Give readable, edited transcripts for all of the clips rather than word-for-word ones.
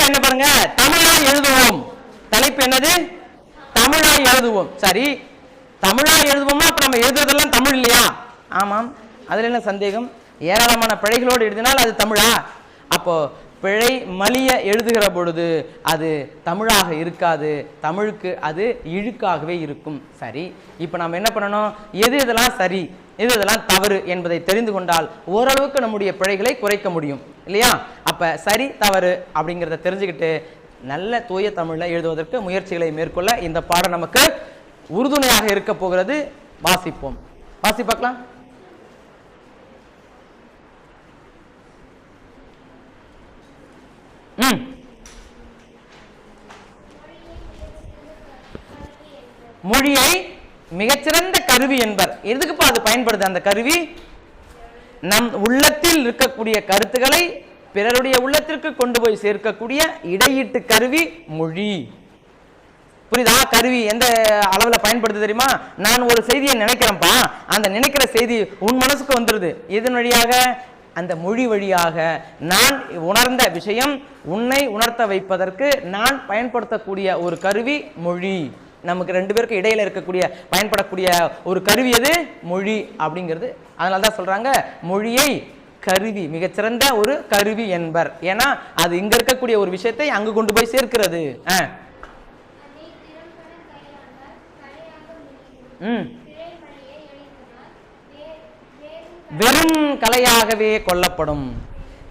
என்ன பாருங்க, தமிழாய் எழுதுவோம். தலைப்பு என்னது? தமிழாய் எழுதுவோம். சரி, தமிழாய் எழுதுவோம்னா அப்ப நம்ம எழுதுறதெல்லாம் தமிழ் இல்லையா? ஆமாம், அதுல என்ன சந்தேகம்? ஏராளமான பிழைகளோடு எழுதினால் அது தமிழா? அப்போ பிழை மலிய எழுதுகிற பொழுது அது தமிழாக இருக்காது, தமிழுக்கு அது இழுக்காகவே இருக்கும். சரி, இப்போ நம்ம என்ன பண்ணணும்? எது இதெல்லாம் சரி, எது இதெல்லாம் தவறு என்பதை தெரிந்து கொண்டால் ஓரளவுக்கு நம்முடைய பிழைகளை குறைக்க முடியும் இல்லையா? அப்ப சரி தவறு அப்படிங்கிறத தெரிஞ்சுக்கிட்டு நல்ல தூய தமிழ்ல எழுதுவதற்கு முயற்சிகளை மேற்கொள்ள இந்த பாடம் நமக்கு உறுதுணையாக இருக்க போகிறது. வாசிப்போம். வாசிப்பாக்கலாம். மொழியை மிகச்சிறந்த கருவி என்பர். எதுக்குப்பா அது பயன்படுது? அந்த கருவி நம் உள்ளத்தில் இருக்கக்கூடிய கருத்துக்களை பிறருடைய உள்ளத்திற்கு கொண்டு போய் சேர்க்கக்கூடிய இடையீட்டு கருவி மொழி. புரியுதா? கருவி எந்த அளவுல பயன்படுது தெரியுமா? நான் ஒரு செய்தியை நினைக்கிறேன்ப்பா, அந்த நினைக்கிற செய்தி உன் மனசுக்கு வந்துருது. இதன் வழியாக, அந்த மொழி வழியாக நான் உணர்ந்த விஷயம் உன்னை உணர்த்த வைப்பதற்கு நான் பயன்படுத்தக்கூடிய ஒரு கருவி மொழி. நமக்கு ரெண்டு பேருக்கு இடையில இருக்கக்கூடிய பயன்படக்கூடிய ஒரு கருவி எது? மொழி அப்படிங்கிறது. அதனால தான் சொல்றாங்க மொழியை கருவி, மிகச்சிறந்த ஒரு கருவி என்பர். ஏன்னா அது இங்க இருக்கக்கூடிய ஒரு விஷயத்தை அங்கு கொண்டு போய் சேர்க்கிறது. வெறும் கலையாகவே கொல்லப்படும்.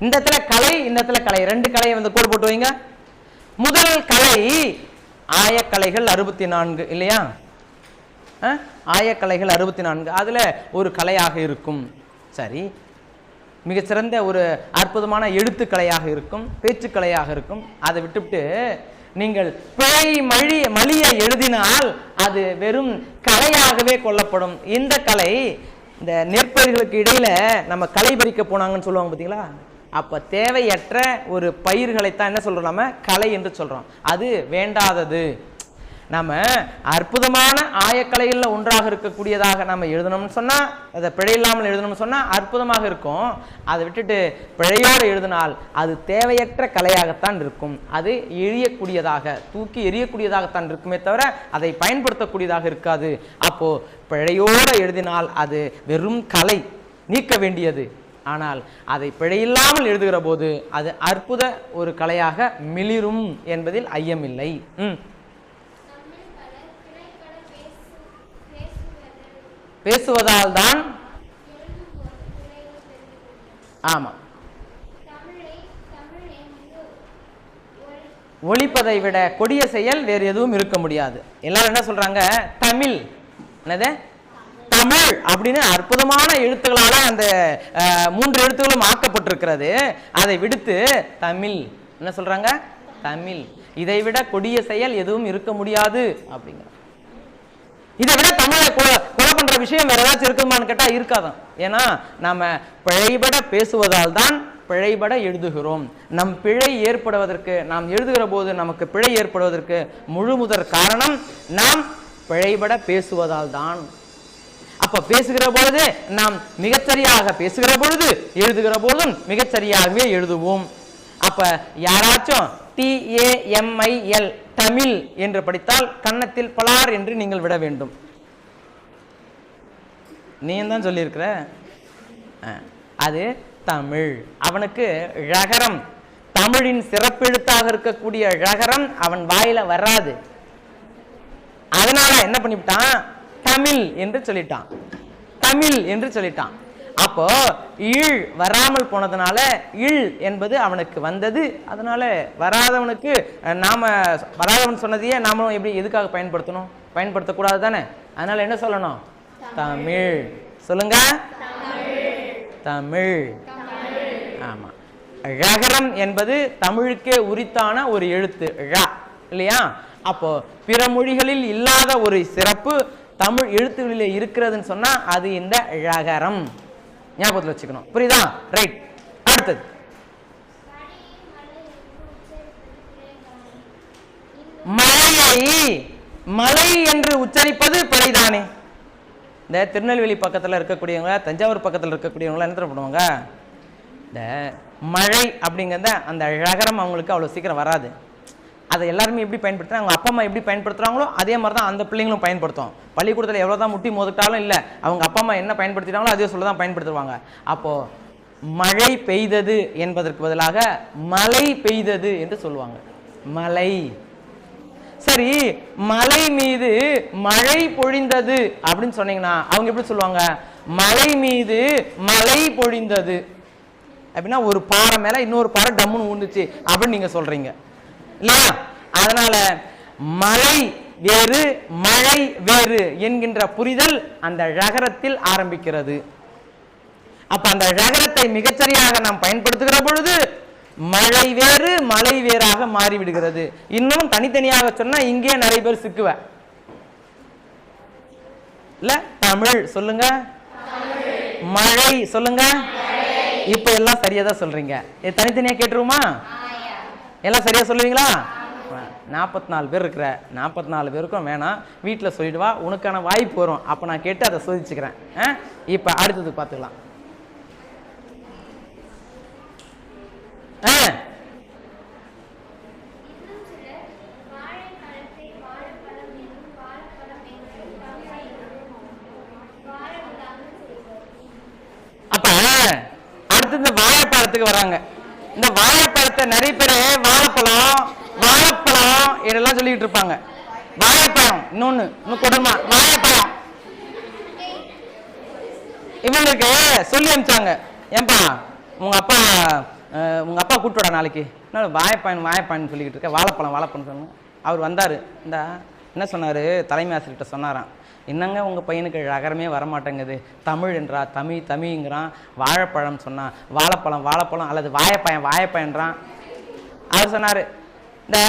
இந்த இடத்துல கலை, இந்த இடத்துல கலை, ரெண்டு கலையை வந்து கோடு போட்டு வைங்க. முதல் கலை ஆயக்கலைகள் 64 இல்லையா? ஆயக்கலைகள் 64, அதுல ஒரு கலையாக இருக்கும். சரி, மிகச்சிறந்த ஒரு அற்புதமான எழுத்துக்கலையாக இருக்கும், பேச்சுக்கலையாக இருக்கும். அதை விட்டுவிட்டு நீங்கள் பிழை மலிய எழுதினால் அது வெறும் கலையாகவே கொல்லப்படும். இந்த கலை, இந்த நெற்பயிர்களுக்கு இடையில நம்ம களை பறிக்க போனாங்கன்னு சொல்லுவாங்க பார்த்தீங்களா? அப்ப தேவையற்ற ஒரு பயிர்களைத்தான் என்ன சொல்றோம்? நம்ம கலை என்று சொல்றோம். அது வேண்டாதது. நம்ம அற்புதமான ஆயக்கலையில் ஒன்றாக இருக்கக்கூடியதாக நம்ம எழுதணும்னு சொன்னா, அதை பிழை இல்லாமல் எழுதணும்னு சொன்னா அற்புதமாக இருக்கும். அதை விட்டுட்டு பிழையோடு எழுதினால் அது தேவையற்ற கலையாகத்தான் இருக்கும். அது எரியக்கூடியதாக, தூக்கி எரியக்கூடியதாகத்தான் இருக்குமே தவிர அதை பயன்படுத்தக்கூடியதாக இருக்காது. அப்போ பிழையோடு எழுதினால் அது வெறும் கலை, நீக்க வேண்டியது. ஆனால் அதை பிழையில்லாமல் எழுதுகிற போது அது அற்புத ஒரு கலையாக மிளிரும் என்பதில் ஐயமில்லை. பேசுவதால் தான், ஆமா, ஒழிப்பதை விட கொடிய செயல் வேறு எதுவும் இருக்க முடியாது. எல்லாரும் என்ன சொல்றாங்க? தமிழ், என்னது தமிழ் அப்படின்னு அற்புதமான எழுத்துக்களால அந்த 3 எழுத்துக்களும் ஆக்கப்பட்டிருக்கிறது. அதை விடுத்து தமிழ் என்ன சொல்றாங்க? தமிழ். இதை விட கொடிய செயல் எதுவும் இருக்க முடியாது அப்படிங்கிற. இதை விட தமிழை கொலை பண்ற விஷயம் வேற ஏதாச்சும் இருக்குமான்னு கேட்டா இருக்காதான். ஏன்னா நாம பிழைபட பேசுவதால் தான் பிழைபட எழுதுகிறோம். நம் பிழை ஏற்படுவதற்கு, நாம் எழுதுகிற போது நமக்கு பிழை ஏற்படுவதற்கு முழு முதற் காரணம் நாம் பிழைபட பேசுவதால் தான். அப்ப பேசுகிற பொழுது நாம் மிகச்சரியாக பேசுகிற பொழுது, எழுதுகிற போதும் மிகச்சரியாகவே எழுதுவோம். அப்ப யாராச்சும் TAMIL தமிழ் என்று படித்தால் கன்னத்தில் பலார் என்று நீங்கள் விட வேண்டும். நீ தான் சொல்லியிருக்கிற, அது தமிழ். அவனுக்கு ழகரம், தமிழின் சிறப்பெழுத்தாக இருக்கக்கூடிய ழகரம் அவன் வாயில வராது. அதனால என்ன பண்ணிவிட்டான்? தமிழ் என்று சொல்லிட்டான், தமிழ் என்று சொல்லிட்டான். அப்போ ஈழ் வராமல் போனதுனால இல் என்பது அவனுக்கு வந்தது. அதனால வராதவனுக்கு நாம வராதவன் சொன்னதையே நாமளும் எப்படி எதுக்காக பயன்படுத்தணும்? பயன்படுத்தக்கூடாது தானே. அதனால என்ன சொல்லணும்? தமிழ். சொல்லுங்க, தமிழ். ஆமா, ழகரம் என்பது தமிழுக்கே உரித்தான ஒரு எழுத்து ழ இல்லையா? அப்போ பிற மொழிகளில் இல்லாத ஒரு சிறப்பு தமிழ் எழுத்துகளிலே இருக்கிறதுன்னு சொன்னா அது இந்த ழகரம். ஞாபகத்தில் வச்சுக்கணும். புரியுதா? ரைட். அடுத்தது மலையை மலை என்று உச்சரிப்பது பிழைதானே. இந்த திருநெல்வேலி பக்கத்தில் இருக்கக்கூடியவங்க, தஞ்சாவூர் பக்கத்தில் இருக்கக்கூடியவங்க என்ன பண்ணுவாங்க? இந்த மழை அப்படிங்கிறத அந்த ழகரம் அவங்களுக்கு அவ்வளோ சீக்கிரம் வராது. அதை எல்லாருமே எப்படி பயன்படுத்துறாங்க, அவங்க அப்பா அம்மா எப்படி பயன்படுத்துகிறாங்களோ அதே மாதிரி தான் அந்த பிள்ளைங்களும் பயன்படுத்தும். பள்ளிக்கூடத்தில் எவ்வளோ தான் முட்டி மோதிட்டாலும் இல்லை, அவங்க அப்பா அம்மா என்ன பயன்படுத்திட்டாங்களோ அதே சொல்ல தான் பயன்படுத்துவாங்க. அப்போது மழை பெய்தது என்பதற்கு பதிலாக மழை பெய்தது என்று சொல்லுவாங்க. மழை. சரி, மலை மீது மழை பொழிந்தது அப்படின்னு சொன்னீங்கன்னா அவங்க எப்படி சொல்லுவாங்க, மலை மீது மழை பொழிந்தது அப்படின்னா ஒரு பாறை மேல இன்னொரு பாறை டம்முன்னு ஊந்துச்சு அப்படின்னு நீங்க சொல்றீங்க இல்லையா? அதனால மலை வேறு மழை வேறு என்கின்ற புரிதல் அந்த ழகரத்தில் ஆரம்பிக்கிறது. அப்ப அந்த ழகரத்தை மிகச்சரியாக நாம் பயன்படுத்துகிற பொழுது மழை வேறு மலை வேறாக மாறிவிடுகிறது. இன்னும் தனித்தனியாக சொன்னா இங்கே நிறைய பேர் சிக்குவ இல்ல. தமிழ் சொல்லுங்க, மழை சொல்லுங்க. இப்ப எல்லாம் சரியா தான் சொல்றீங்க. தனித்தனியா கேட்டுருவோமா? எல்லாம் சரியா சொல்லுவீங்களா? 44 பேர் இருக்கிற 44 பேருக்கும் வேணாம், வீட்டில் சொல்லிடுவா, உனக்கான வாய்ப்பு வரும், அப்போ நான் கேட்டு அதை சோதிச்சுக்கிறேன். இப்போ அடுத்தது பார்த்துக்கலாம். அப்ப அடுத்து இந்த வாழைப்பழத்துக்கு வராங்க. இந்த வாழைப்பழத்தை நிறைய பேர் வாழைப்பழம் வாழைப்பழம் இதெல்லாம் சொல்லிக்கிட்டு இருப்பாங்க. வாழைப்பழம் இன்னொன்னு இன்னும் கொடுமா வாழைப்பழம் இவங்களுக்கு சொல்லி அனுப்பிச்சாங்க. ஏன்பா உங்க அப்பா கூப்பிட்டுடா நாளைக்கு, வாழைப்பழம் வாழைப்பழம் சொல்லிக்கிட்டு இருக்க, வாழைப்பழம் வாழைப்பழம் சொன்னாங்க. அவர் வந்தார். இந்த என்ன சொன்னார், தலைமை ஆசிரியர்கிட்ட சொன்னாராம், என்னங்க உங்கள் பையனுக்கு ழகரமே வரமாட்டேங்குது, தமிழ் என்றா தமிழ்ங்கிறான், வாழைப்பழம் சொன்னான் வாழைப்பழம் வாழைப்பழம் அல்லது வாழைப்பழன்றான். அவர் சொன்னார், இந்த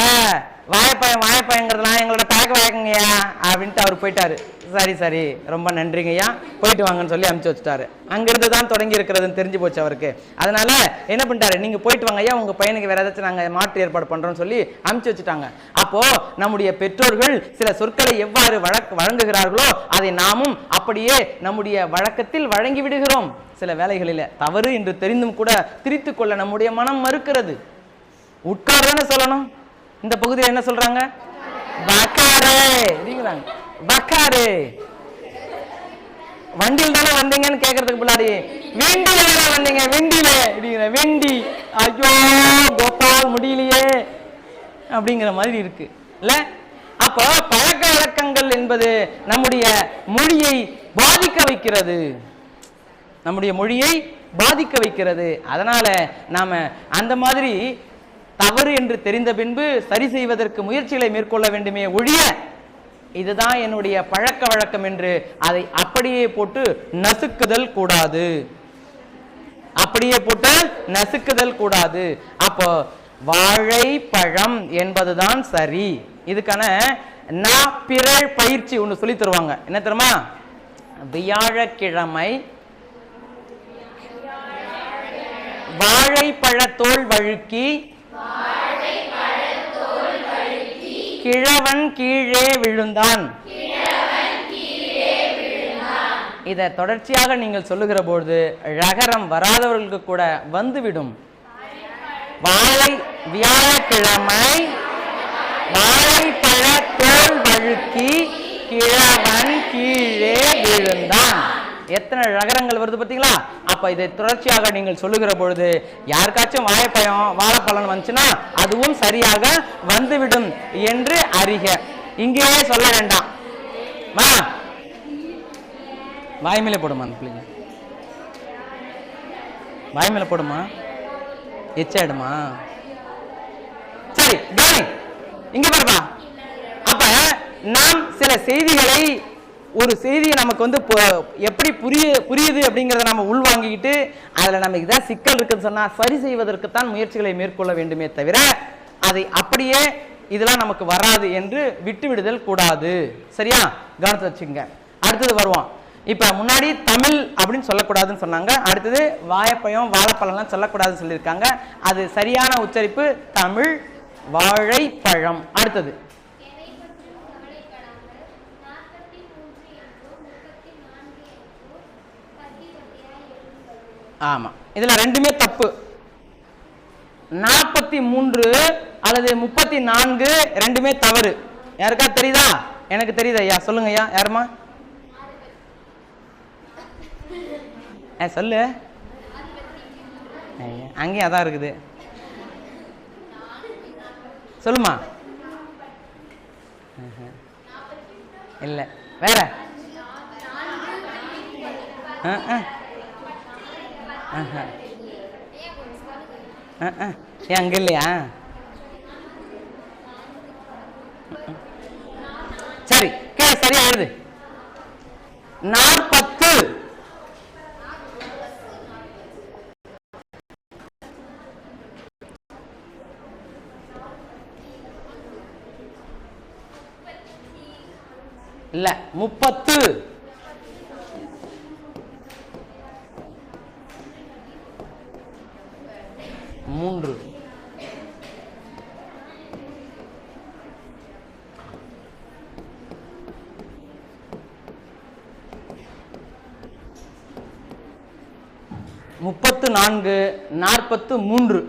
வாழைப்பழங்கிறதுலாம் எங்களோட பழக்க வழக்கங்கய்யா அப்படின்ட்டு அவர் போயிட்டாரு. சரி ரொம்ப நன்றிங்கய்யா, போயிட்டு வாங்கன்னு சொல்லி அனுப்பிச்சு வச்சுட்டாரு. அங்கிருந்து தான் தொடங்கி இருக்கிறதுன்னு தெரிஞ்சு போச்சு அவருக்கு. அதனால என்ன பண்ணிட்டாரு, நீங்க போயிட்டு வாங்க ஐயா, உங்க பையனுக்கு வேற ஏதாச்சும் நாங்க மாற்று ஏற்பாடு பண்றோம்னு சொல்லி அனுப்பிச்சு வச்சுட்டாங்க. அப்போ நம்முடைய பெற்றோர்கள் சில சொற்களை எவ்வாறு வழங்குகிறார்களோ அதை நாமும் அப்படியே நம்முடைய வழக்கத்தில் வழங்கி விடுகிறோம். சில வேளைகளில் தவறு என்று தெரிந்தும் கூட திரித்து கொள்ள நம்முடைய மனம் மறுக்கிறது. உட்கார்தானே சொல்லணும். இந்த பகுதியில் என்ன சொல்றாங்க, பக்காரே வண்டியில் தானே வந்தீங்கன்னு கேட்கறதுக்கு முன்னாடி வெண்டியில தானே வந்தீங்க, வெண்டி, ஐயோ கோபால் முடியலையே அப்படிங்கிற மாதிரி இருக்கு இல்ல. அப்போ பழக்க வழக்கங்கள் என்பது நம்முடைய மொழியை பாதிக்க வைக்கிறது. அதனால நாம அந்த மாதிரி தவறு என்று தெரிந்த பின்பு சரி செய்வதற்கு முயற்சிகளை மேற்கொள்ள வேண்டுமே ஒழிய இதுதான் என்னுடைய பழக்க வழக்கம் என்று அதை அப்படியே போட்டு நசுக்குதல் கூடாது. அப்போ வாழைப்பழம் என்பதுதான் சரி. இதுக்கான பிறழ் பயிற்சி ஒன்று சொல்லி தருவாங்க. என்ன தெரியுமா, வியாழக்கிழமை வாழைப்பழத்தோல் வழுக்கி கிழவன் கீழே விழுந்தான். இதை தொடர்ச்சியாக நீங்கள் சொல்லுகிற பொழுது ழகரம் வராதவர்களுக்கு கூட வந்துவிடும். வியாழக்கிழமை வாழைப்பழத்தோல் வழுக்கி கிழவன் கீழே விழுந்தான். எத்தனை ழகரங்கள் வருது பார்த்தீங்களா? அப்ப இதை தொடர்ச்சியாக நீங்கள் சொல்லுகிற பொழுது யாருக்காச்சும் வாழைப்பழம் வந்துச்சுன்னா அதுவும் சரியாக வந்துவிடும் என்று அறிக. இங்கேயே சொல்ல வேண்டாம், வாய்மையில போடுமா, அந்த பிள்ளைங்க வாய்மையில போடுமா, எச்சாயிடுமா? சரி இங்க பாருப்பா. அப்ப நாம் சில செய்திகளை, ஒரு செய்தியை நமக்கு வந்து எப்படி புரியுது அப்படிங்கிறத நம்ம உள்வாங்கிக்கிட்டு அதில் நமக்கு இதான் சிக்கல் இருக்குன்னு சொன்னால் சரி செய்வதற்குத்தான் முயற்சிகளை மேற்கொள்ள வேண்டுமே தவிர அதை அப்படியே இதெல்லாம் நமக்கு வராது என்று விட்டு விடுதல் கூடாது. சரியா? கவனத்தை வச்சுங்க. அடுத்தது வருவோம். இப்போ முன்னாடி தமிழ் அப்படின்னு சொல்லக்கூடாதுன்னு சொன்னாங்க. அடுத்தது வாழைப்பழம்லாம் சொல்லக்கூடாதுன்னு சொல்லியிருக்காங்க. அது சரியான உச்சரிப்பு தமிழ் வாழைப்பழம். அடுத்தது ஆமாம், இதுல ரெண்டுமே தப்பு. 43 அல்லது 34 ரெண்டுமே தவறு. யாருக்கா தெரியுதா? எனக்கு தெரியுது ஐயா, சொல்லுங்க ஐயா. யாருமா? சொல்லு. அங்கேயும் அதான் இருக்குது, சொல்லுமா. இல்ல வேற. ஏன் அங்க இல்லையா? சரி, சரியா எழுது. 40 இல்ல 30. மூன்று. முப்பத்து 4 43.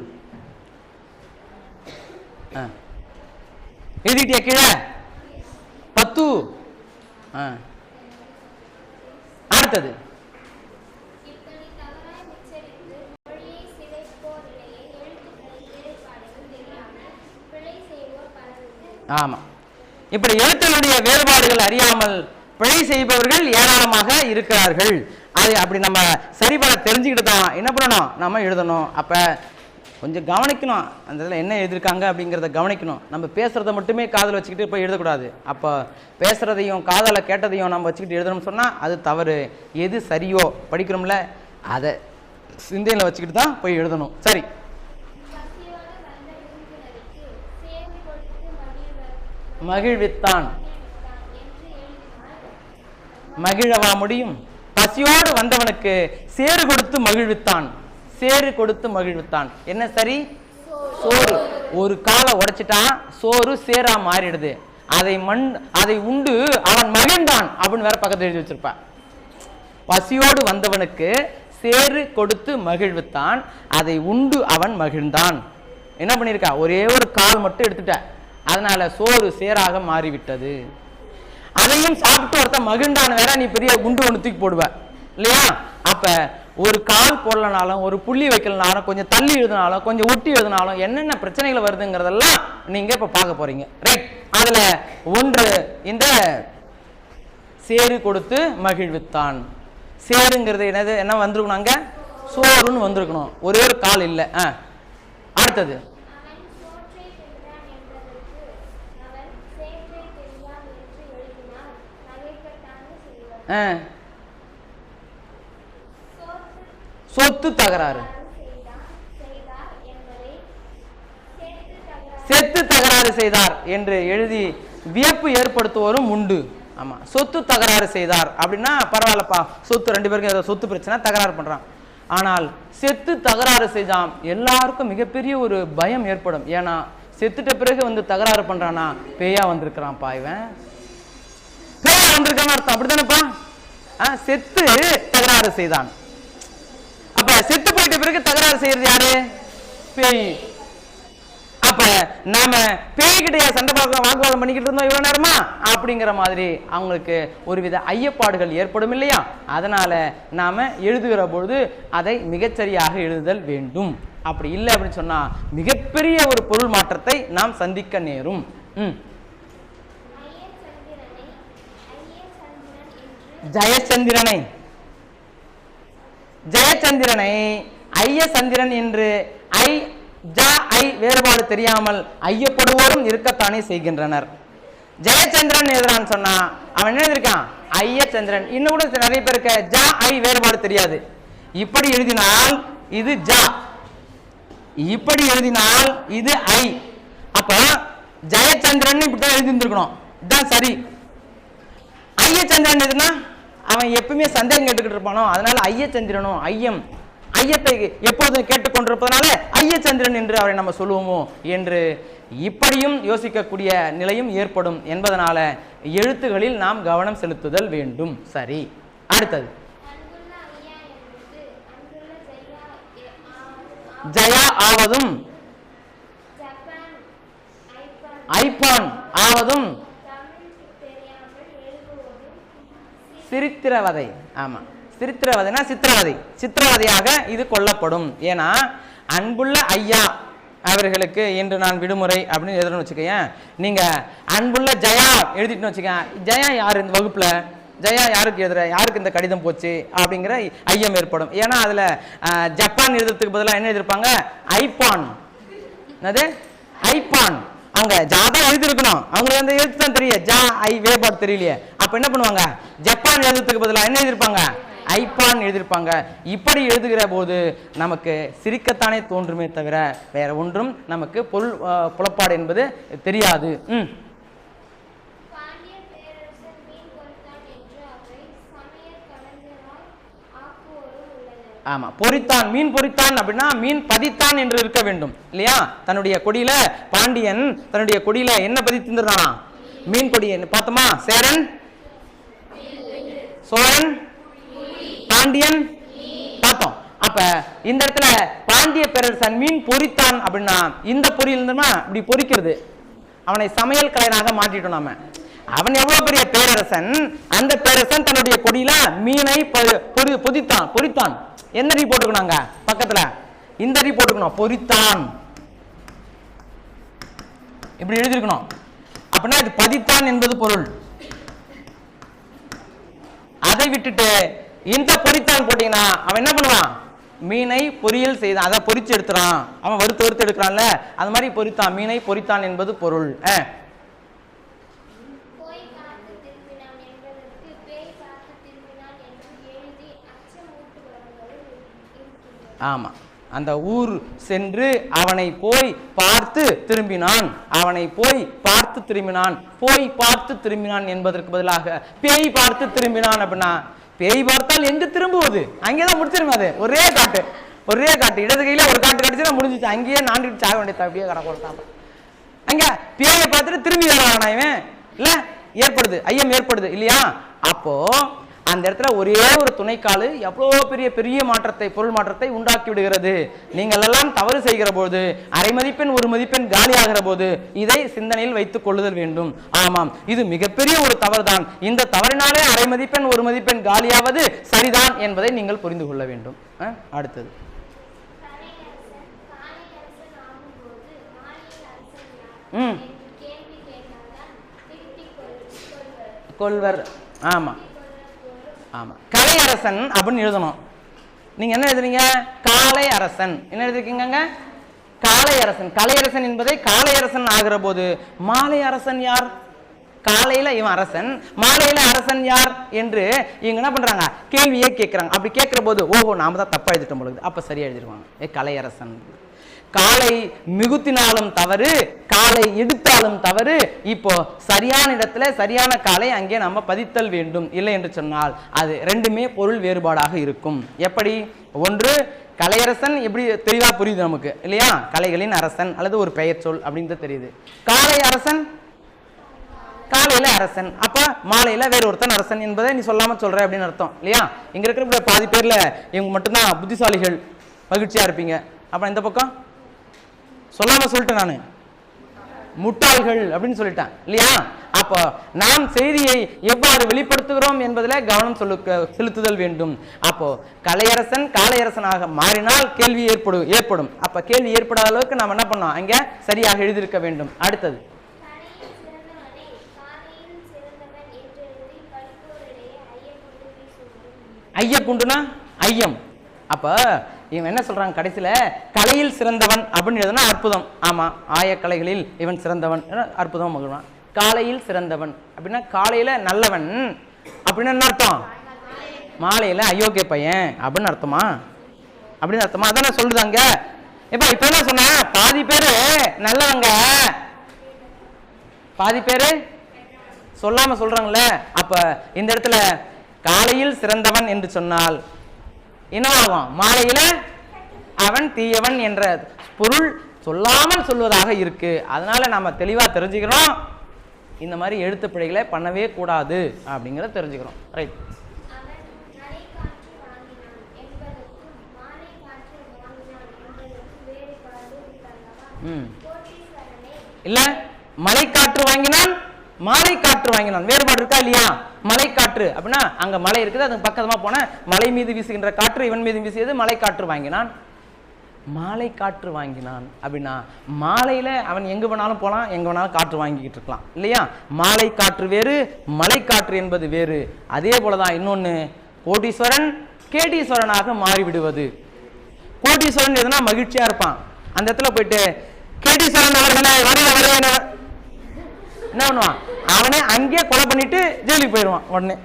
எழுதிட்டியா கீழே? 10. அடுத்தது ஆமா. இப்படி எழுத்துடைய வேறுபாடுகள் அறியாமல் பிழை செய்பவர்கள் ஏராளமாக இருக்கிறார்கள். அது அப்படி நம்ம சரிபட தெரிஞ்சுக்கிட்டு தான் என்ன பண்ணணும், நம்ம எழுதணும். அப்ப கொஞ்சம் கவனிக்கணும், அந்த இதில் என்ன எழுதியிருக்காங்க அப்படிங்கிறத கவனிக்கணும். நம்ம பேசுறத மட்டுமே காதில் வச்சுக்கிட்டு போய் எழுதக்கூடாது. அப்போ பேசுறதையும் காதில் கேட்டதையும் நம்ம வச்சுக்கிட்டு எழுதணும்னு சொன்னால் அது தவறு. எது சரியோ படிக்கிறோம்ல அதை சிந்தையில் வச்சுக்கிட்டு தான் போய் எழுதணும். சரி, மகிழ்வித்தான். மகிழவா முடியும்? பசியோடு வந்தவனுக்கு சேறு கொடுத்து மகிழ்வித்தான். சேறு கொடுத்து மகிழ்வித்தான். என்ன சரி? சோறு. ஒரு காலை உடைச்சிட்டான், சோறு சேரா மாறிடுது. அதை உண்டு அவன் மகிழ்ந்தான் அப்படின்னு வேற பக்கத்தில் எழுதி வச்சிருப்பான். பசியோடு வந்தவனுக்கு சேறு கொடுத்து மகிழ்வித்தான், அதை உண்டு அவன் மகிழ்ந்தான். என்ன பண்ணிருக்கா? ஒரே ஒரு கால் மட்டும் எடுத்துட்ட, அதனால சோறு சேராக மாறிவிட்டது. அதையும் சாப்பிட்டு ஒருத்தன் மகிழ்ந்தான் வேற, நீ பெரிய குண்டு ஒன்று தூக்கி போடுவ இல்லையா? அப்ப ஒரு கால் போடலனாலும், ஒரு புள்ளி வைக்கலனாலும், கொஞ்சம் தள்ளி எழுதினாலும், கொஞ்சம் ஒட்டி எழுதினாலும் என்னென்ன பிரச்சனைகள் வருதுங்கிறதெல்லாம் நீங்க இப்ப பார்க்க போறீங்க. ரைட். அதுல ஒன்று இந்த சேறு கொடுத்து மகிழ்வித்தான். சேருங்கிறது என்னது? என்ன வந்திருக்கணும்? அங்க சோறுன்னு வந்திருக்கணும், ஒரே ஒரு கால் இல்லை. அடுத்தது சொத்து தகராறு. செத்து தகராறு செய்தார் என்று எழுதி வியப்பு ஏற்படுத்துவோரும் உண்டு. ஆமா, சொத்து தகராறு செய்தார் அப்படின்னா பரவாயில்லப்பா, சொத்து ரெண்டு பேருக்கும் ஏதோ சொத்து பிரச்சனை தகராறு பண்றான். ஆனால் செத்து தகராறு செய்தாம் எல்லாருக்கும் மிகப்பெரிய ஒரு பயம் ஏற்படும். ஏன்னா செத்துட்ட பிறகு தகராறு பண்றானா, பேயா வந்திருக்கிறான்ப்பா, இவன் பேயா வந்திருக்கான்னு அர்த்தம். அப்படித்தானப்பா? செத்து தகராறு செய்தான். அப்ப செத்து போயிட்ட பிறகு தகராறு செய்யறது யாரு? பேய். அப்ப நாம பேய்கிட்ட சண்டை வாக்குவாதம் பண்ணிக்கிட்டு இருந்தோம் இவ்வளவு நேரமா அப்படிங்கிற மாதிரி அவங்களுக்கு ஒருவித ஐயப்பாடுகள் ஏற்படும் இல்லையா? அதனால நாம எழுதுகிற பொழுது அதை மிகச்சரியாக எழுதுதல் வேண்டும். அப்படி இல்லை அப்படின்னு சொன்னா மிகப்பெரிய ஒரு பொருள் மாற்றத்தை நாம் சந்திக்க நேரும். ஜெயச்சந்திரனை ஜெயச்சந்திரனை ஐயசந்திரன் என்று வேறுபாடு தெரியாமல் ஐயப்படுவோரும் இருக்கத்தானே செய்கின்றனர். ஜெயச்சந்திரன் எழுதுறான்னு சொன்னா அவன் என்ன எழுதிருக்கான்? ஐயச்சந்திரன். இன்னும் கூட நிறைய பேருக்கு வேறுபாடு தெரியாது. இப்படி எழுதினால் இது ஜா, இப்படி எழுதினால் இது ஐ. அப்ப ஜெயச்சந்திரன் இப்படிதான் எழுதிருக்கணும், இதுதான் சரி. ஐயச்சந்திரன் எதுனா அவன் எப்பவுமே சந்தேகம் கேட்டுக்கிட்டு இருப்பானோ, அதனால ஐயச்சந்திரனும் ஐயத்தை எப்பொழுதும் கேட்டுக்கொண்டிருப்பதனால ஐயச்சந்திரன் என்று அவரை நம்ம சொல்லுவோமோ என்று இப்படியும் யோசிக்கக்கூடிய நிலையும் ஏற்படும் என்பதனால எழுத்துகளில் நாம் கவனம் செலுத்துதல் வேண்டும். சரி, அடுத்தது ஜயா ஆவதும் ஐபான் ஆவதும் சிரித்திரவதை. ஆமா, சிரித்திரவதைனா சித்திரவதையாக இது கொல்லப்படும். ஏன்னா அன்புள்ள ஐயா அவர்களுக்கு இன்று நான் விடுமுறை அப்படின்னு எழுதணும்னு வச்சுக்கேன். நீங்க அன்புள்ள ஜயா எழுதிட்டுன்னு வச்சுக்கேன். ஜயா யார் இந்த வகுப்புல? ஜயா யாருக்கு எழுதுற, யாருக்கு இந்த கடிதம் போச்சு அப்படிங்கிற ஐயம் ஏற்படும். ஏன்னா அதுல ஜப்பான் எழுதுறதுக்கு பதிலாக என்ன எழுதிருப்பாங்க? ஐபான். என்னது ஐபான்? அவங்க ஜாதா எழுதிருக்கணும், அவங்களுக்கு அந்த எழுத்து தான் தெரியும், ஜா ஐ வேபாடு தெரியலையே. அப்ப என்ன பண்ணுவாங்க? ஜப்பான் எழுதுறதுக்கு பதிலாக என்ன எழுதிருப்பாங்க? ஐபான் எழுதியிருப்பாங்க. இப்படி எழுதுகிற போது நமக்கு சிரிக்கத்தானே தோன்றுமே தவிர வேற ஒன்றும் நமக்கு பொருள் புலப்பாடு என்பது தெரியாது. ஆமா, பொறித்தான், மீன் பொறித்தான் அப்படின்னா மீன் பதித்தான் என்று இருக்க வேண்டும் இல்லையா? தன்னுடைய கொடியில பாண்டியன் தன்னுடைய கொடியில என்ன பதித்திருந்தான்? மீன் கொடியை பார்த்தோமா? சேரன், சோழன், பாண்டியன் பார்த்தோம். அப்ப இந்த இடத்துல பாண்டிய பேரரசன் மீன் பொறித்தான் அப்படின்னா இந்த பொறியில் இருந்தோம்னா இப்படி பொறிக்கிறது, அவனை சமையல் கலைஞனாக மாற்றிட்டோம் நாம. அவன் எவ்வளவு பெரிய பேரரசன், அந்த பேரரசன் தன்னுடைய கொடியில மீனை பொறித்தான். எந்த அடி போட்டுக்கணும்? பக்கத்துல இந்த அடி போட்டுக்கணும், பொறித்தான் இப்படி எழுதிருக்கணும். அப்படின்னா இது பதித்தான் என்பது பொருள். அதை விட்டுட்டு இந்த பொறித்தான் போட்டீங்கன்னா அவன் என்ன பண்ணுவான்? மீனை பொரியல் செய்தான், அதை பொரிச்சு எடுத்துறான், அவன் வறுத்து எடுக்கிறான்ல, அது மாதிரி பொறித்தான், மீனை பொறித்தான் என்பது பொருள். ஆமா, அந்த ஊர் சென்று அவனை போய் பார்த்து திரும்பினான், போய் பார்த்து திரும்பினான் என்பதற்கு பதிலாக பேய் பார்த்து திரும்பினான். அப்படின்னா பேய் பார்த்தால் எங்கு திரும்புவது? அங்கேதான் முடிச்சிருங்க. அது ஒரே காட்டு இடது கையில ஒரு காட்டு கடிச்சு முடிஞ்சிச்சு, அங்கேயே நான்கு சாக வேண்டியது, அப்படியே கடற்கொடுத்தான். அங்க பேயை பார்த்துட்டு திரும்பி வரானா இவன்? இல்ல, ஏற்படுது, ஐயம் ஏற்படுது இல்லையா? அப்போ அந்த இடத்துல ஒரே ஒரு துணைக்காலு எவ்வளோ பெரிய மாற்றத்தை, பொருள் மாற்றத்தை உண்டாக்கி விடுகிறது. நீங்கள் எல்லாம் தவறு செய்கிற போது, அரை மதிப்பெண் ஒரு மதிப்பெண் காலியாகிற போது இதை சிந்தனையில் வைத்துக் கொள்ளுதல் வேண்டும். ஆமாம், இது மிகப்பெரிய ஒரு தவறுதான். இந்த தவறினாலே அரை மதிப்பெண் ஒரு மதிப்பெண் காலியாவது சரிதான் என்பதை நீங்கள் புரிந்து கொள்ள வேண்டும். அடுத்தது கொள்வர். ஆமா ஆமா, கலையரசன் அப்படின்னு எழுதணும். நீங்க என்ன எழுதுறீங்க? காளை அரசன். என்ன எழுதிருக்கீங்க? காளையரசன். கலையரசன் என்பதை காளையரசன் ஆகிற போது மாலை அரசன் யார்? காலையில இவன் அரசன், மாலையில அரசன் யார் என்று இவங்க என்ன பண்றாங்க? கேள்வியே கேட்கிறாங்க. அப்படி கேட்கிற போது ஓஹோ நாம தான் தப்பா எழுதிட்டோம் பொழுது, அப்ப சரியா எழுதிருவாங்க. கலையரசன். காலை மிகுத்தினாலும் தவறு, காலை எடுத்தாலும் தவறு. இப்போ சரியான இடத்துல சரியான காலை அங்கே நம்ம பதித்தல் வேண்டும். இல்லை என்று சொன்னால் அது ரெண்டுமே பொருள் வேறுபாடாக இருக்கும். எப்படி? ஒன்று, கலையரசன் எப்படி தெளிவா புரியுது நமக்கு இல்லையா? கலைகளின் அரசன் அல்லது ஒரு பெயர் சொல் அப்படின்னு தெரியுது. காலை அரசன், காலையில அரசன், அப்ப மாலையில வேற ஒருத்தன் அரசன் என்பதை நீ சொல்லாம சொல்ற அப்படின்னு அர்த்தம் இல்லையா? இங்க இருக்கிற பாதி பேர்ல இவங்க மட்டும்தான் புத்திசாலிகள், மகிழ்ச்சியா இருப்பீங்க. அப்ப இந்த பக்கம் சொல்லாம சொல்லிட்டேன், நானு முட்டாள்கள் அப்படின்னு சொல்லிட்டேன் இல்லையா? அப்போ நாம் செய்தியை எவ்வாறு வெளிப்படுத்துகிறோம் என்பதில் கவனம் செலுத்துதல் வேண்டும். அப்போ கலையரசன் காளையரசனாக மாறினால் கேள்வி ஏற்படும். அப்ப கேள்வி ஏற்படாத அளவுக்கு நாம் என்ன பண்ணோம்? அங்க சரியாக எழுதியிருக்க வேண்டும். அடுத்தது ஐயக்குண்டுனா ஐயம். அப்ப இவன் என்ன சொல்றாங்க? கடைசியில கலையில் சிறந்தவன் அப்படின்னு எழுதுனா அற்புதம். ஆமா, ஆயக்கலைகளில் இவன் சிறந்தவன், அற்புதம். காலையில் சிறந்தவன் அப்படின்னா காலையில நல்லவன் அப்படின்னு என்ன அர்த்தம்? மாலையில அயோக்கிய பையன் அப்படின்னு அர்த்தமா? அப்படின்னு அர்த்தமா? அதான் நான் சொல்லுதாங்க. இப்ப என்ன சொன்ன? பாதி பேரு நல்லவங்க, பாதி பேரு சொல்லாம சொல்றாங்கல்ல. அப்ப இந்த இடத்துல காலையில் சிறந்தவன் என்று சொன்னால் என்னவாகும்? மாலையில அவன் தீயவன் என்ற பொருள் சொல்லாமல் சொல்வதாக இருக்கு. அதனால நாம தெளிவா தெரிஞ்சுக்கிறோம், இந்த மாதிரி எழுத்து பிழைகளை பண்ணவே கூடாது அப்படிங்கிறத தெரிஞ்சுக்கிறோம். ரைட். இல்ல மலை காற்று வாங்கினான், மாலை காற்று வாங்கினான். வேறுபாடு இருக்கா இல்லையா? மலை காற்று அப்படின்னா அங்க மலை இருக்குது, அதுக்கு பக்கமா போன மலை மீது வீசுகின்ற காற்று இவன் மீது வீசியது மலை காற்று வாங்கினான். மாலை காற்று வாங்கினான் அப்படின்னா மாலையில அவன் எங்க வேணாலும் போலாம், எங்க வேணாலும் காற்று வாங்கிக்கிட்டு இருக்கலாம் இல்லையா? மாலை காற்று வேறு, மலை காற்று என்பது வேறு. அதே போலதான் இன்னொன்னு, கோடீஸ்வரன் கேடீஸ்வரனாக மாறிவிடுவது. கோடீஸ்வரன் எதுனா மகிழ்ச்சியா இருப்பான், அந்த இடத்துல போயிட்டு கேடீஸ்வரன் அவர்களை என்ன பண்ணுவான், அவனை அங்கேயே கொலை பண்ணிட்டு ஜெயிலுக்கு போயிடுவான். உடனே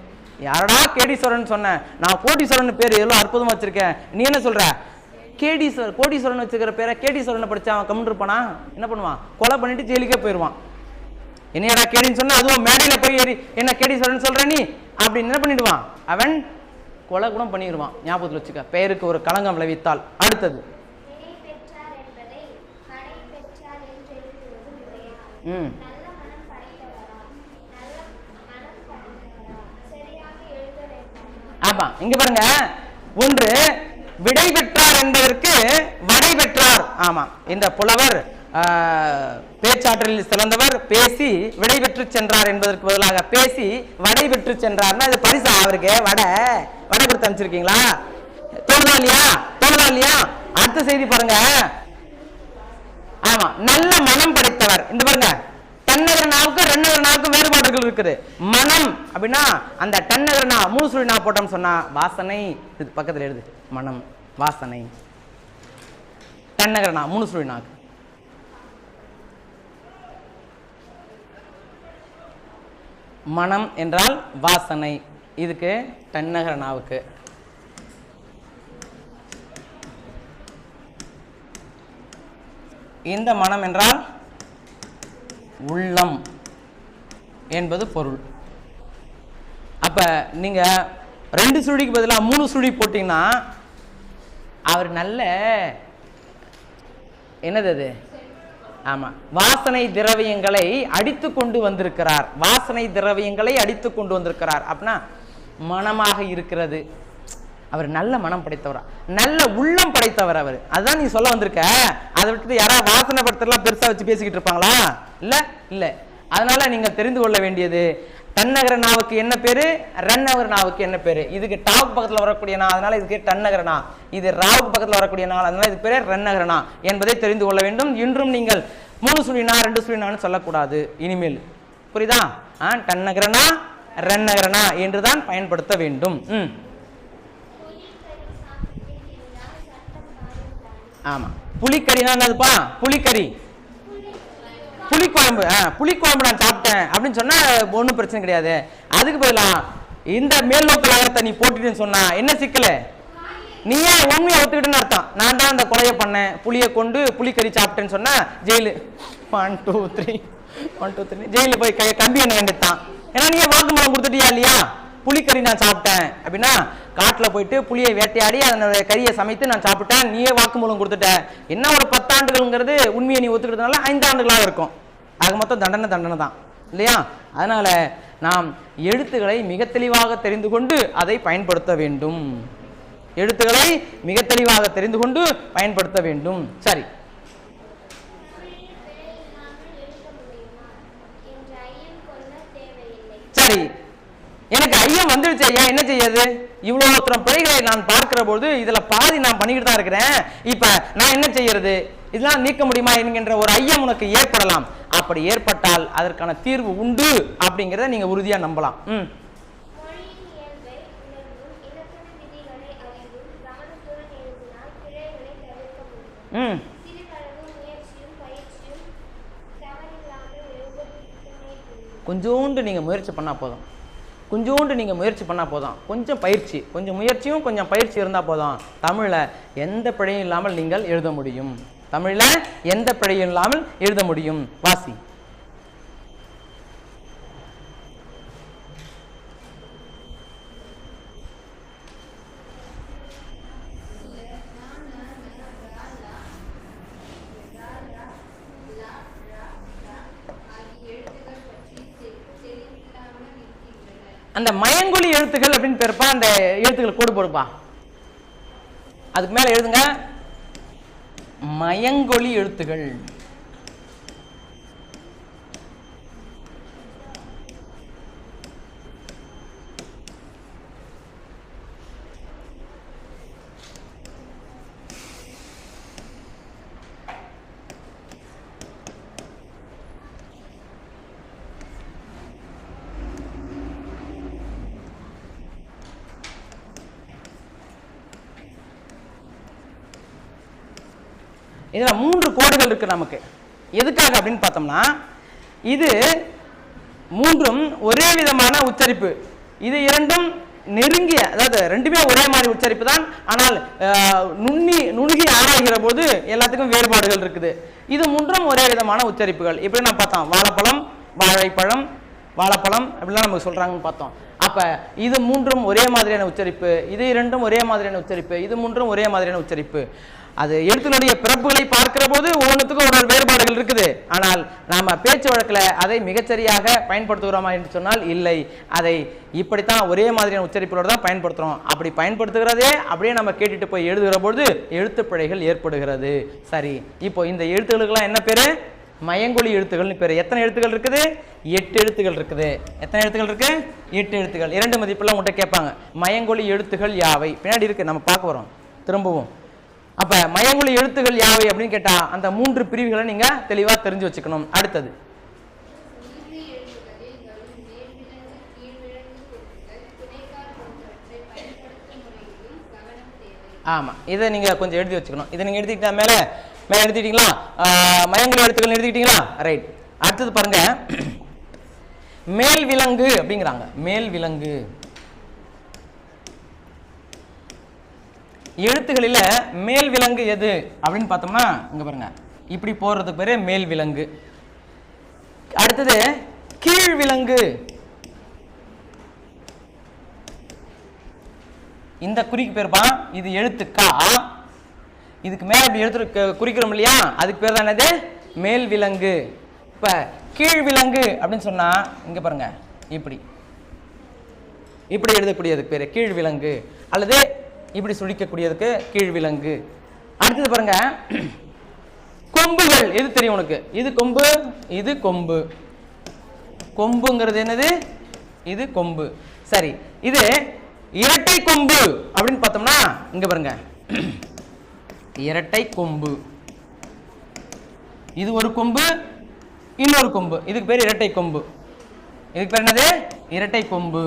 யாரடா கேடீஸ்வரன் சொன்ன, நான் கோடீஸ்வரன் பேர் எவ்வளவு அற்புதமா வச்சிருக்கேன், நீ என்ன சொல்ற? கோடீஸ்வரன் வச்சுக்கிற பேரை கேடீஸ்வரன் படிச்சா அவன் கம்முன்னு இருப்பானா? என்ன பண்ணுவான்? கொலை பண்ணிட்டு ஜெயிலுக்கே போயிடுவான். என்னையடா கேடின்னு சொன்னா அதுவும் மேடையில போய் ஏறி என்ன கேடீஸ்வரன் சொல்ற நீ அப்படின்னு என்ன பண்ணிடுவான், அவன் கொலை கூட பண்ணிடுவான். ஞாபகத்தில் வச்சுக்க, பெயருக்கு ஒரு களங்கம் விளைவித்தால். அடுத்தது ஆமா இங்க பாருங்க, ஒன்று விடை பெற்றார் என்பதற்கு வடை பெற்றார். ஆமா, இந்த புலவர் பேச்சாற்றலில் சிறந்தவர், பேசி விடை பெற்று சென்றார் என்பதற்கு பதிலாக பேசி வடை பெற்று சென்றார்னா இது பரிசா? அவருக்கு வடை கொடுத்து அனுப்பிச்சிருக்கீங்களா? தோணுதா இல்லையா? தோணுதா இல்லையா? அடுத்த செய்தி பாருங்க. ஆமா, நல்ல மனம் படைத்தவர். இந்த பாருங்க, தன்னகர நாவுக்கு ரென்னகர நாவுக்கு வேறுபாடுகள் இருக்குது. மனம் அப்படின்னா அந்த டன்னகர நா 3 சுழி நா போட்டோம் சொன்னா வாசனை, இது பக்கத்துல எழுது, மனம் வாசனை. டன்னகர நா 3 சுழி நாக்கு. மனம் என்றால் வாசனை, இதுக்கு டன்னகர நாவுக்கு. இந்த மனம் என்றால் உள்ளம் என்பது பொருள். அப்ப நீங்க 2 சுழிக்கு பதிலாக 3 சுழி போட்டீங்கன்னா அவர் நல்ல என்னது அது? ஆமா, வாசனை திரவியங்களை அடித்து கொண்டு வந்திருக்கிறார். வாசனை திரவியங்களை அடித்து கொண்டு வந்திருக்கிறார் அப்படின்னா மனமாக இருக்கிறது. அவர் நல்ல மனம் படைத்தவர், நல்ல உள்ளம் படைத்தவர் அவர். அதுதான் நீ சொல்ல வந்திருக்க. அதை விட்டு யாராவது வாசனை படுத்தலாம் பெருசா வச்சு பேசிக்கிட்டு இருப்பாங்களா? இல்ல இல்ல. அதனால நீங்க தெரிந்து கொள்ள வேண்டியது, டன்னகர நாவுக்கு என்ன பேரு, ரன்னகர நாவுக்கு என்ன பேரு. இதுக்கு டாவுக்கு பக்கத்துல வரக்கூடிய நா, அதனால இதுக்கு டன்னகர நா. இது ராவுக்கு பக்கத்துல வரக்கூடிய நா, அதனால இது பேரு ரன்னகர நா என்பதை தெரிந்து கொள்ள வேண்டும். இன்றும் நீங்கள் 3 சுழினா 2 சுழினான்னு சொல்லக்கூடாது இனிமேல். புரியுதா? டன்னகரனா ரன்னகரனா என்றுதான் பயன்படுத்த வேண்டும். ஆமா, புளிக்கறினா என்னதுப்பா? புளிக்கறி, புளிக்குழம்பு. புளிக்குழம்பு நான் சாப்பிட்டேன் அப்படின்னு சொன்னா ஒன்றும் பிரச்சனை கிடையாது. அதுக்கு பதிலா இந்த மேல் நோக்கல் அகரத்தை நீ போட்டுட்டுன்னு சொன்னா என்ன சிக்கல்? நீ ஏன் உண்மையை ஒத்துக்கிட்டுன்னு அர்த்தம். நான் தான் அந்த கொலையை பண்ணேன், புளியை கொண்டு புளிக்கறி சாப்பிட்டேன்னு சொன்னா ஜெயிலு 1 2 3 ஜெயிலு போய் கம்பி என்ன வேண்டியதான். ஏன்னா நீ வாக்குமூலம் கொடுத்துட்டியா இல்லையா? புளிக்கறி நான் சாப்பிட்டேன் அப்படின்னா காட்டில் போயிட்டு புளியை வேட்டையாடி அதனுடைய கறியை சமைத்து நான் சாப்பிட்டேன், நீயே வாக்குமூலம் கொடுத்துட்ட. என்ன ஒரு 10 ஆண்டுகள்ங்கிறது உண்மையை நீ ஒத்துக்கிட்டதுனால 5 ஆண்டுகளாக இருக்கும். ஆக மொத்தம் தண்டனை தான் இல்லையா? அதனால நாம் எழுத்துக்களை மிக தெளிவாக தெரிந்து கொண்டு அதை பயன்படுத்த வேண்டும். எழுத்துக்களை மிக தெளிவாக தெரிந்து கொண்டு பயன்படுத்த வேண்டும். சரி, சரி, எனக்கு ஐயம் வந்துடுச்சு ஐயா, என்ன செய்யாது? இவ்வளவு பிழைகளை நான் பார்க்கிற போது இதுல பாதி நான் பண்ணிக்கிட்டு தான் இருக்கிறேன், இப்ப நான் என்ன செய்யறது? இதெல்லாம் நீக்க முடியுமா என்கின்ற ஒரு ஐயம் உனக்கு ஏற்படலாம். அப்படி ஏற்பட்டால் அதற்கான தீர்வு உண்டு அப்படிங்கிறத நீங்க உறுதியா நம்பலாம். கொஞ்சோண்டு நீங்க முயற்சி பண்ணா போதும். கொஞ்சம் பயிற்சி, கொஞ்சம் முயற்சியும் கொஞ்சம் பயிற்சி இருந்தால் போதும். தமிழில் எந்த பிழையும் இல்லாமல் நீங்கள் எழுத முடியும். வாசி. அந்த மயங்கொலி எழுத்துக்கள் அப்படின்னு பேருப்பா. அந்த எழுத்துக்கள் கோடு போடுப்பா, அதுக்கு மேல எழுதுங்க மயங்கொலி எழுத்துக்கள். இதில் 3 கோடுகள் இருக்கு நமக்கு. எதுக்காக அப்படின்னு பார்த்தோம்னா, இது 3ம் ஒரே விதமான உச்சரிப்பு, இது 2ம் நெருங்கிய, அதாவது 2மே ஒரே மாதிரி உச்சரிப்பு தான். ஆனால் நுணுகி ஆராய்கிற போது எல்லாத்துக்கும் வேறுபாடுகள் இருக்குது. இது 3ம் ஒரே விதமான உச்சரிப்புகள். இப்படி நான் பார்த்தோம், வாழைப்பழம், வாழைப்பழம், வாழைப்பழம் அப்படிலாம் நமக்கு சொல்றாங்கன்னு பார்த்தோம். அப்ப இது 3ம் ஒரே மாதிரியான உச்சரிப்பு, இது 2ம் ஒரே மாதிரியான உச்சரிப்பு, இது 3ம் ஒரே மாதிரியான உச்சரிப்பு. அது எழுத்தினுடைய பிறப்புகளை பார்க்கிற போது ஒவ்வொன்றுத்துக்கும் ஒரு வேறுபாடுகள் இருக்குது. ஆனால் நாம பேச்சு வழக்கில் அதை மிகச்சரியாக பயன்படுத்துகிறோமா என்று சொன்னால் இல்லை. அதை இப்படித்தான் ஒரே மாதிரியான உச்சரிப்புகளோடு தான் பயன்படுத்துகிறோம். அப்படி பயன்படுத்துகிறதே அப்படியே நம்ம கேட்டுட்டு போய் எழுதுகிற பொழுது எழுத்து பிழைகள் ஏற்படுகிறது. சரி, இப்போ இந்த எழுத்துக்களுக்கெல்லாம் என்ன பேரு? மயங்கொலி எழுத்துக்கள்னு பேரு. எத்தனை எழுத்துக்கள் இருக்குது? 8 எழுத்துக்கள் இருக்குது. எத்தனை எழுத்துக்கள் இருக்கு? 8 எழுத்துக்கள். 2 மதிப்பெல்லாம் உங்கள்கிட்ட கேட்பாங்க. மயங்கொலி எழுத்துக்கள் யாவை? பின்னாடி இருக்கு, நம்ம பார்க்க வரோம் திரும்பவும். அப்ப மயங்கொலி எழுத்துக்கள் யாவை அப்படின்னு கேட்டா அந்த 3 பிரிவுகளை நீங்க தெளிவா தெரிஞ்சு வச்சுக்கணும். அடுத்தது ஆமா, இதை நீங்க கொஞ்சம் எழுதி வச்சுக்கணும். இதை நீங்க எடுத்துக்கிட்டா மேல எடுத்துக்கிட்டீங்களா? மயங்கொலி எழுத்துக்கள் எடுத்துக்கிட்டீங்களா? ரைட். அடுத்தது பாருங்க, மேல் விலங்கு அப்படிங்கிறாங்க. மேல் விலங்கு எழுத்துகளில மேல் விலங்கு எது அப்படின்னு பார்த்தோம்னா, இங்க பாருங்க, இப்படி போறதுக்கு பேரு மேல் விலங்கு. அடுத்தது கீழ் விலங்கு. இந்த குறிக்கு பேருப்பா, இது எழுத்து கா, இதுக்கு மேல இப்படி எழுத்து குறிக்கிறோம் இல்லையா, அதுக்கு பேர் தான் என்னது? மேல் விலங்கு. இப்ப கீழ் விலங்கு அப்படின்னு சொன்னா இங்க பாருங்க, இப்படி இப்படி எழுதக்கூடியதுக்கு பேரு கீழ் விலங்கு, அல்லது இப்படி சுழிக்கக்கூடியதுக்கு கீழ் விலங்கு. அடுத்தது பாருங்க, கொம்புகள். எது தெரியும் உனக்கு? இது கொம்பு, இது கொம்பு. கொம்புங்கிறது என்னது? இது கொம்பு. சரி, இது இரட்டை கொம்பு அப்படின்னு பார்த்தோம்னா இங்க பாருங்க, இரட்டை கொம்பு. இது ஒரு கொம்பு, இன்னொரு கொம்பு, இதுக்கு பேர் இரட்டை கொம்பு. இதுக்கு பேர் என்னது? இரட்டை கொம்பு.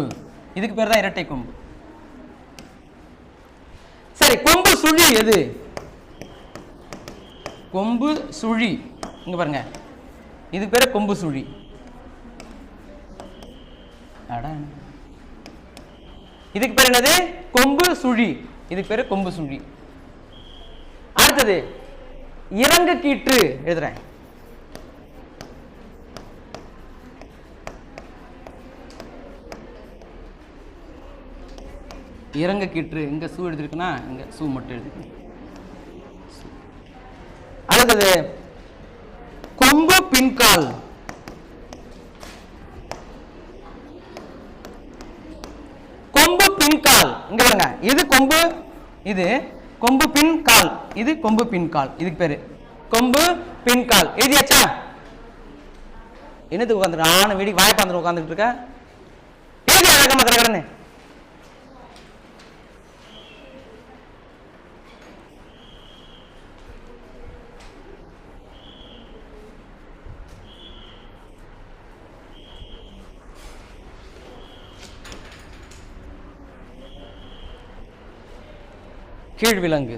இதுக்கு பேர் தான் இரட்டை கொம்பு. சரி, கொம்பு சுழி எது? கொம்பு சுழி. இங்க பாருங்க, இதுக்கு பேரு கொம்பு சுழி. இதுக்கு பேர் என்னது? கொம்பு சுழி. இதுக்கு பேரு கொம்பு சுழி. அடுத்தது இறங்கு கீற்று எழுதுறேன். இறங்க கீற்று. இங்க சூ எடுத்துருக்குன்னா இங்க சூ மட்டும் எழுதிக்கணும். அடுத்தது கொம்பு பின்கால். கொம்பு பின்கால். இங்க பாருங்க, இது கொம்பு, இது கொம்பு பின்கால், இது கொம்பு பின்கால். இதுக்கு பேரு கொம்பு பின்கால். எழுதியாச்சா? என்னத்துக்கு உட்காந்துருக்க? ஆன வீடி வாய்ப்பாந்து உட்காந்துட்டு இருக்க. எழுதி அழகமா கடன்னு. கீழ் விலங்கு.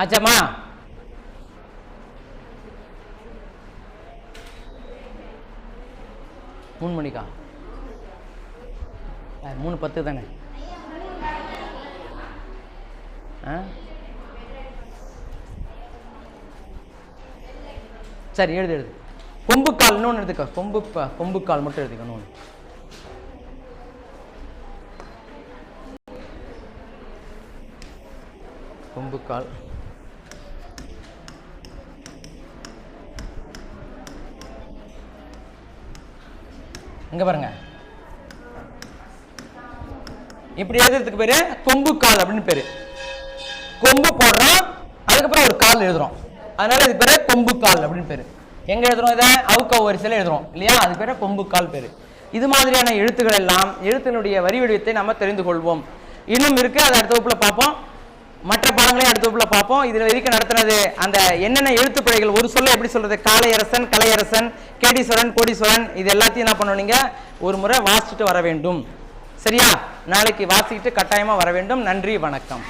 ஆச்சாமா? 3 மணிக்கா? 3:10 தானே? சரி, எழுது எழுது. கொம்புக்கால் இன்னொன்று எடுத்துக்க. கொம்புக்கால் மட்டும் எடுத்துக்க. இன்னொன்று கொம்புக்கால். இங்க பாருங்க, இப்படி எழுதுறதுக்கு பேரு கொம்புக்கால் அப்படின்னு பேரு. கொம்பு போடுறோம், அதுக்கப்புறம் ஒரு கால் எழுதுறோம், அதனால இது பேரு கொம்புக்கால் அப்படின்னு பேரு. எங்க எழுதுறோம்? இதை அவுக்க வரிசையில எழுதுறோம் இல்லையா, அது பேரு கொம்புக்கால் பேரு. இது மாதிரியான எழுத்துக்கள் எல்லாம் எழுத்தினுடைய வரி வடிவத்தை நம்ம தெரிந்து கொள்வோம். இன்னும் இருக்கு, அதை அடுத்த வகுப்புல பார்ப்போம். மற்ற பாடங்களையும் அடுத்த வகுப்புல பார்ப்போம். இதுல வரைக்கும் நடத்துனது அந்த என்னென்ன எழுத்து பிழைகள், ஒரு சொல்ல எப்படி சொல்றது, காளையரசன், கலையரசன், கேடீஸ்வரன், கோடீஸ்வரன், இது எல்லாத்தையும் என்ன பண்ணணும், நீங்க ஒரு முறை வாசிச்சுட்டு வர வேண்டும். சரியா? நாளைக்கு வாசிக்கிட்டு கட்டாயமா வர வேண்டும். நன்றி, வணக்கம்.